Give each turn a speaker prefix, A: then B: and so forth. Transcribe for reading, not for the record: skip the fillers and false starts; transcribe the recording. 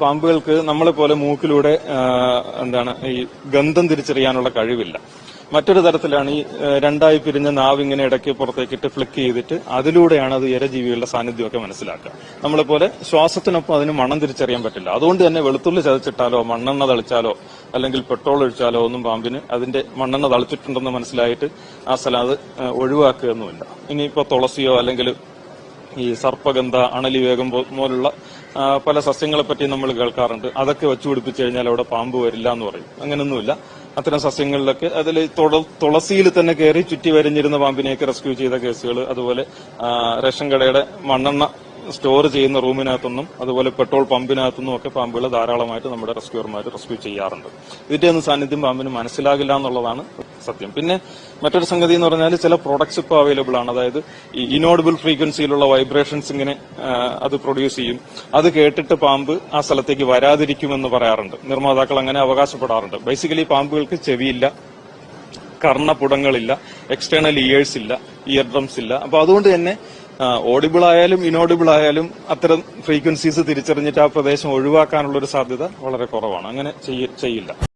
A: പാമ്പുകൾക്ക് നമ്മളെ പോലെ മൂക്കിലൂടെ ഈ ഗന്ധം തിരിച്ചറിയാനുള്ള കഴിവില്ല. മറ്റൊരു തരത്തിലാണ് ഈ രണ്ടായി പിരിഞ്ഞ നാവ് ഇങ്ങനെ ഇടയ്ക്ക് പുറത്തേക്കിട്ട് ഫ്ലിക്ക് ചെയ്തിട്ട് അതിലൂടെയാണ് അത് ഇരജീവികളുടെ സാന്നിധ്യമൊക്കെ മനസ്സിലാക്കുക. നമ്മളെപ്പോലെ ശ്വാസത്തിനൊപ്പം അതിന് മണം തിരിച്ചറിയാൻ പറ്റില്ല. അതുകൊണ്ട് തന്നെ വെളുത്തുള്ളി ചതച്ചിട്ടാലോ മണ്ണെണ്ണ തളിച്ചാലോ അല്ലെങ്കിൽ പെട്രോൾ ഒഴിച്ചാലോ ഒന്നും പാമ്പിന് അതിന്റെ മണ്ണെണ്ണ തളിച്ചിട്ടുണ്ടെന്ന് മനസ്സിലായിട്ട് ആ സ്ഥലം അത് ഒഴിവാക്കുകയൊന്നുമില്ല. ഇനിയിപ്പോ തുളസിയോ അല്ലെങ്കിൽ ഈ സർപ്പഗന്ധ, അണലിവേഗം പോലുള്ള പല സസ്യങ്ങളെ പറ്റി നമ്മൾ കേൾക്കാറുണ്ട്. അതൊക്കെ വെച്ചുപിടിപ്പിച്ചു കഴിഞ്ഞാൽ അവിടെ പാമ്പ് വരില്ല എന്ന് പറയും. അങ്ങനെയൊന്നുമില്ല. അത്തരം സസ്യങ്ങളിലൊക്കെ അതിൽ തുളസിയിൽ തന്നെ കയറി ചുറ്റി വരഞ്ഞിരുന്ന പാമ്പിനെയൊക്കെ റെസ്ക്യൂ ചെയ്ത കേസുകൾ, അതുപോലെ റേഷൻ കടയുടെ മണ്ണെണ്ണ സ്റ്റോർ ചെയ്യുന്ന റൂമിനകത്തൊന്നും അതുപോലെ പെട്രോൾ പമ്പിനകത്തൊന്നും ഒക്കെ പാമ്പുകളെ ധാരാളമായിട്ട് നമ്മുടെ റെസ്ക്യൂർമാർ റെസ്ക്യൂ ചെയ്യാറുണ്ട്. ഇതിന്റെ ഒന്നും സാന്നിധ്യം പാമ്പിന് മനസ്സിലാകില്ല എന്നുള്ളതാണ് സത്യം. പിന്നെ മറ്റൊരു സംഗതി എന്ന് പറഞ്ഞാൽ ചില പ്രോഡക്ട്സ് ഇപ്പോൾ അവൈലബിൾ ആണ്. അതായത് ഈ ഇനോഡിബിൾ ഫ്രീക്വൻസിയിലുള്ള വൈബ്രേഷൻസ് ഇങ്ങനെ അത് പ്രൊഡ്യൂസ് ചെയ്യും. അത് കേട്ടിട്ട് പാമ്പ് ആ സ്ഥലത്തേക്ക് വരാതിരിക്കുമെന്ന് പറയാറുണ്ട്. നിർമ്മാതാക്കൾ അങ്ങനെ അവകാശപ്പെടാറുണ്ട്. ബേസിക്കലി പാമ്പുകൾക്ക് ചെവിയില്ല, കർണപുടങ്ങളില്ല, എക്സ്റ്റേണൽ ഇയേഴ്സ് ഇല്ല, ഇയർ ഡ്രംസ് ഇല്ല. അപ്പൊ അതുകൊണ്ട് തന്നെ ഓഡിബിൾ ആയാലും ഇനോഡിബിൾ ആയാലും അത്തരം ഫ്രീക്വൻസീസ് തിരിച്ചറിഞ്ഞിട്ട് ആ പ്രദേശം ഒഴിവാക്കാനുള്ള ഒരു സാധ്യത വളരെ കുറവാണ്. അങ്ങനെ ചെയ്യില്ല.